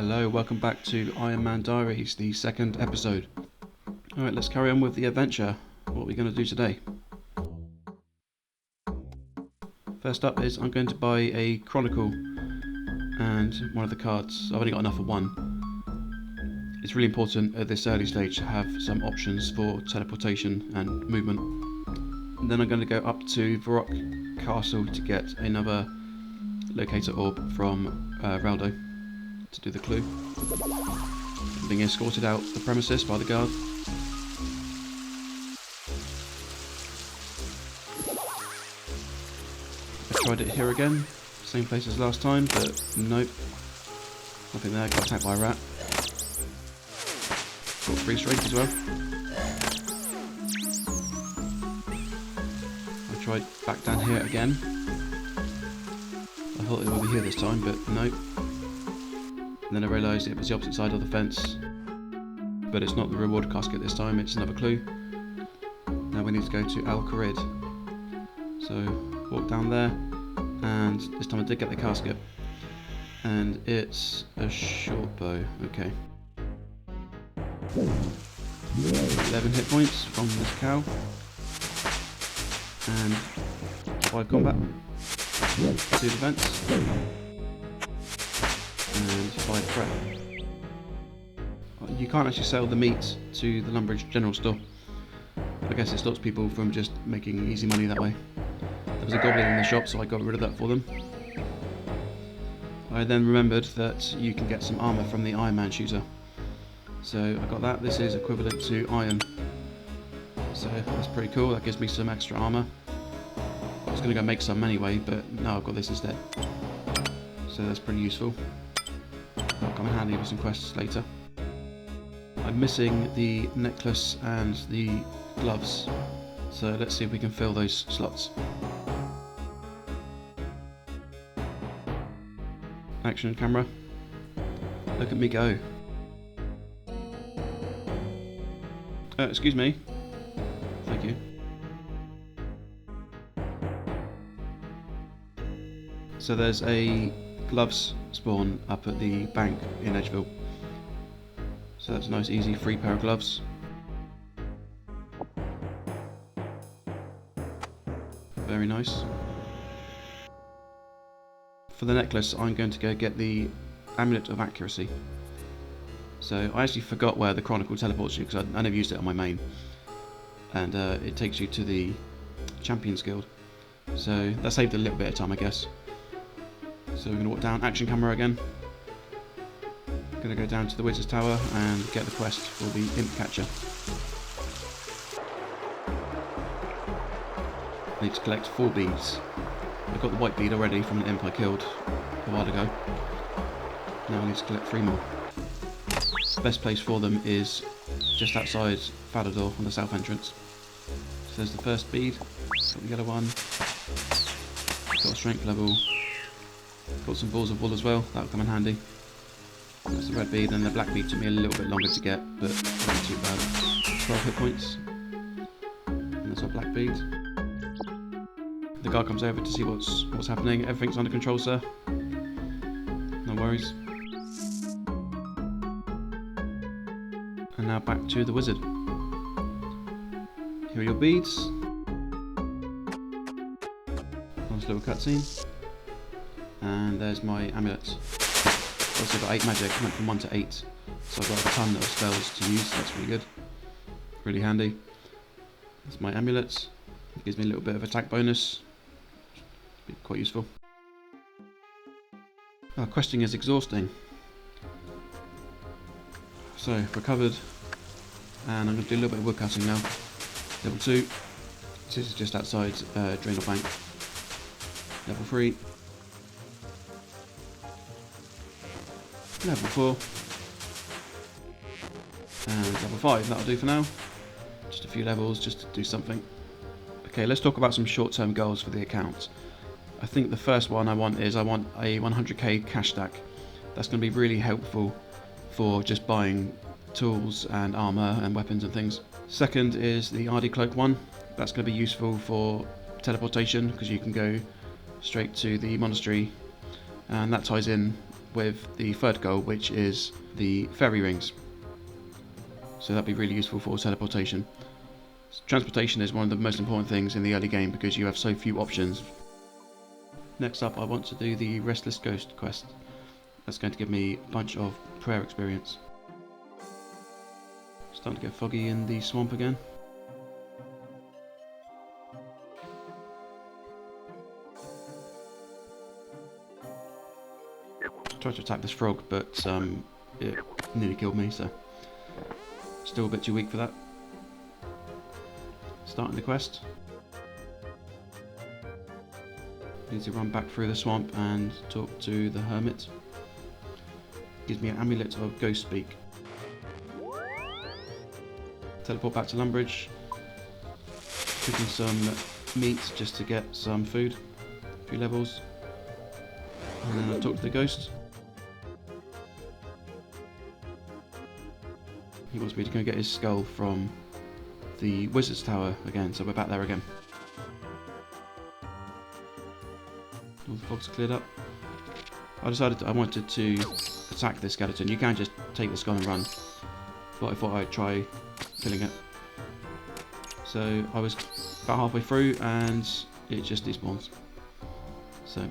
Hello, welcome back to Ironman Diaries, the second episode. Alright, let's carry on with the adventure. What are we going to do today? First up is I'm going to buy a Chronicle and one of the cards. I've only got enough for one. It's really important at this early stage to have some options for teleportation and movement. And then I'm going to go up to Varrock Castle to get another locator orb from Raldo to do the clue. I'm being escorted out the premises by the guard. I tried it here again, same place as last time, but nope. Nothing there, got attacked by a rat. Got 3 strength as well. I tried back down here again. I thought it would be here this time, but nope. And then I realised it was the opposite side of the fence. But it's not the reward casket this time, it's another clue. Now we need to go to Al Kharid. So, walk down there, and this time I did get the casket. And it's a short bow, okay. 11 hit points from this cow. And 5 combat. 2 defense. And 5 prep. You can't actually sell the meat to the Lumbridge general store. I guess it stops people from just making easy money that way. There was a goblin in the shop, so I got rid of that for them. I then remembered that you can get some armour from the Ironman shooter. So I got that. This is equivalent to iron. So that's pretty cool. That gives me some extra armour. I was going to go make some anyway, but no, I've got this instead. So that's pretty useful. That'll come in handy with some quests later. I'm missing the necklace and the gloves. So let's see if we can fill those slots. Action camera. Look at me go. Excuse me. Thank you. So there's a gloves spawn up at the bank in Edgeville. So that's a nice easy free pair of gloves. Very nice. For the necklace I'm going to go get the Amulet of Accuracy. So I actually forgot where the Chronicle teleports you because I never used it on my main. And it takes you to the Champions Guild. So that saved a little bit of time, I guess. So we're going to walk down, action camera again. Going to go down to the Wizard's Tower and get the quest for the Imp Catcher. I need to collect 4 beads. I got the white bead already from an imp I killed a while ago. Now I need to collect 3 more. The best place for them is just outside Falador on the south entrance. So there's the first bead, got the yellow one, got a strength level, got some balls of wool as well, that'll come in handy. That's the red bead, and the black bead took me a little bit longer to get, but not too bad. 12 hit points. And that's our black bead. The guard comes over to see what's happening. Everything's under control, sir. No worries. And now back to the wizard. Here are your beads. Nice little cutscene. And there's my amulet. Also got 8 magic, went from 1 to 8. So I've got a ton of spells to use, that's really good. Really handy. That's my amulet. It gives me a little bit of attack bonus. Be quite useful. Oh, questing is exhausting. So, recovered. And I'm going to do a little bit of wood cutting now. Level 2. This is just outside Draenor Bank. Level 3. Level 4. And level 5, that'll do for now. Just a few levels, just to do something. Okay, let's talk about some short-term goals for the account. I think the first one I want a 100k cash stack. That's going to be really helpful for just buying tools and armour and weapons and things. Second is the RD Cloak one. That's going to be useful for teleportation because you can go straight to the monastery, and that ties in with the third goal, which is the fairy rings. So that'd be really useful for teleportation. Transportation is one of the most important things in the early game because you have so few options. Next up, I want to do the Restless Ghost quest. That's going to give me a bunch of prayer experience. Starting to get foggy in the swamp again. Tried to attack this frog, but it nearly killed me, so still a bit too weak for that. Starting the quest. Need to run back through the swamp and talk to the hermit. Gives me an amulet of ghost speak. Teleport back to Lumbridge. Cooking some meat just to get some food. A few levels. And then I'll talk to the ghost. He wants me to go get his skull from the wizard's tower again, so we're back there again. All the fogs are cleared up. I decided I wanted to attack this skeleton. You can just take the skull and run, but I thought I'd try killing it. So I was about halfway through and it just despawns. So,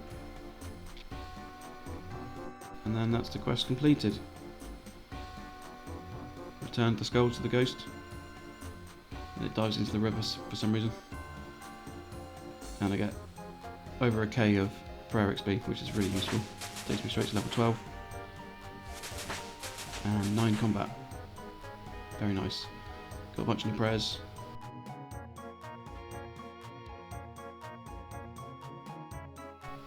and then that's the quest completed. Returned the skull to the ghost. And it dives into the river for some reason. And I get over a K of prayer XP, which is really useful. Takes me straight to level 12. And 9 combat. Very nice. Got a bunch of new prayers.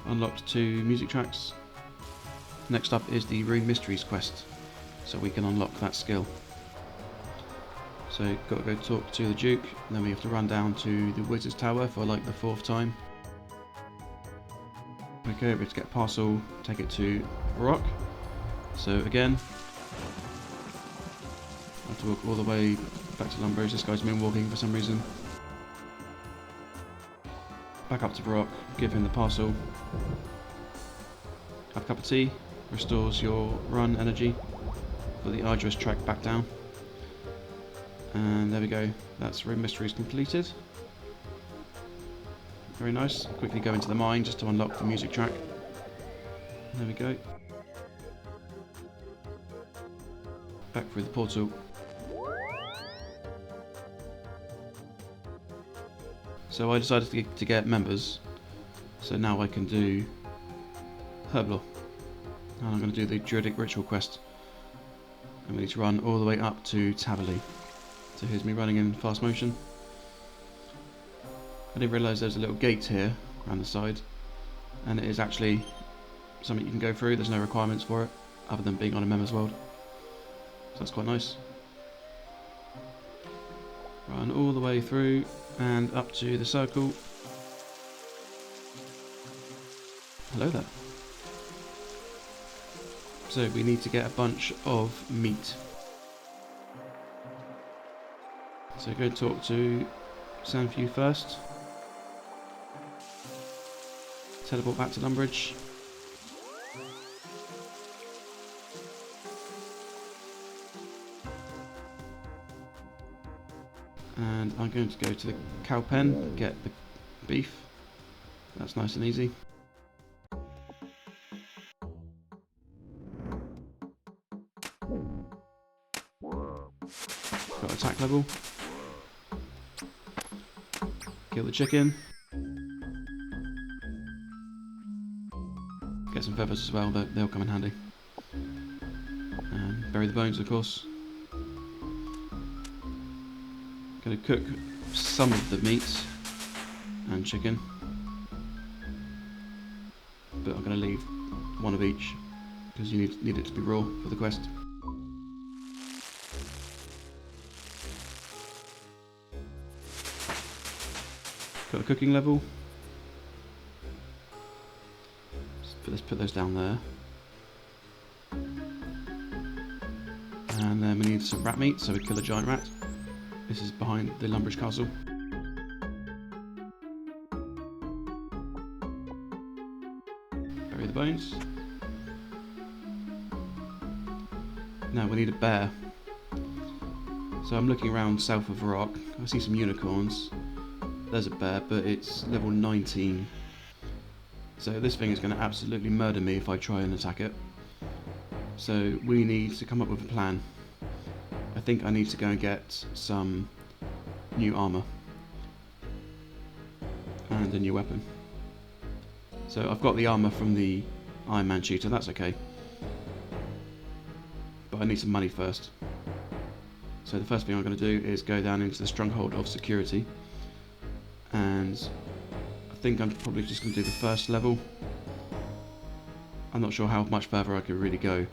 Unlocked 2 music tracks. Next up is the Rune Mysteries quest, so we can unlock that skill. So got to go talk to the Duke, and then we have to run down to the Wizard's Tower for like the 4th time. Okay, we have to get a parcel, take it to Varrock. So again, I have to walk all the way back to Lumbridge. This guy's moonwalking for some reason. Back up to Varrock, give him the parcel. Have a cup of tea, restores your run energy for the arduous trek back down. And there we go, that's Rune Mysteries completed. Very nice. Quickly go into the mine just to unlock the music track. There we go. Back through the portal. So I decided to get members, so now I can do Herblore. And I'm going to do the Druidic Ritual quest. And we need to run all the way up to Taverley. So here's me running in fast motion. I didn't realise there's a little gate here around the side, and it is actually something you can go through. There's no requirements for it other than being on a members world, so that's quite nice. Run all the way through and up to the circle. Hello there. So we need to get a bunch of meat. So go talk to Sandview first. Teleport back to Lumbridge. And I'm going to go to the cow pen and get the beef. That's nice and easy. Got attack level. Kill the chicken. Get some feathers as well, they'll come in handy. And bury the bones, of course. Going to cook some of the meat and chicken, but I'm going to leave one of each because you need it to be raw for the quest. Got a cooking level. Let's put those down there. And then we need some rat meat, so we kill a giant rat. This is behind the Lumbridge castle. Bury the bones. Now we need a bear. So I'm looking around south of Varrock. I see some unicorns. There's a bear, but it's level 19. So this thing is going to absolutely murder me if I try and attack it. So we need to come up with a plan. I think I need to go and get some new armour. And a new weapon. So I've got the armour from the Ironman cheetah, that's okay. But I need some money first. So the first thing I'm going to do is go down into the stronghold of security, and I think I'm probably just going to do the first level. I'm not sure how much further I could really go,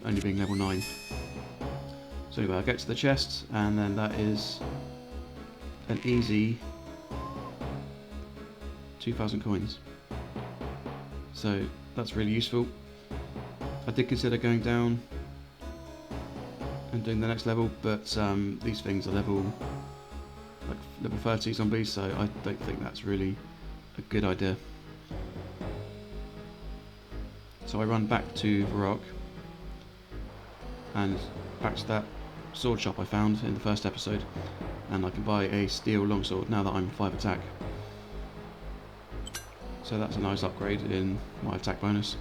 only being level 9. So anyway, I'll get to the chest, and then that is an easy 2,000 coins. So that's really useful. I did consider going down and doing the next level, but these things are level 30 zombies, so I don't think that's really a good idea. So I run back to Varrock and back to that sword shop I found in the first episode, and I can buy a steel longsword now that I'm 5 attack. So that's a nice upgrade in my attack bonus.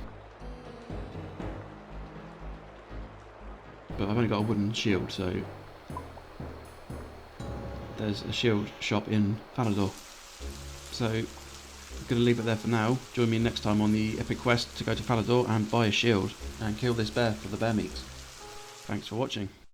But I've only got a wooden shield, so there's a shield shop in Falador. So I'm going to leave it there for now. Join me next time on the epic quest to go to Falador and buy a shield and kill this bear for the bear meat. Thanks for watching.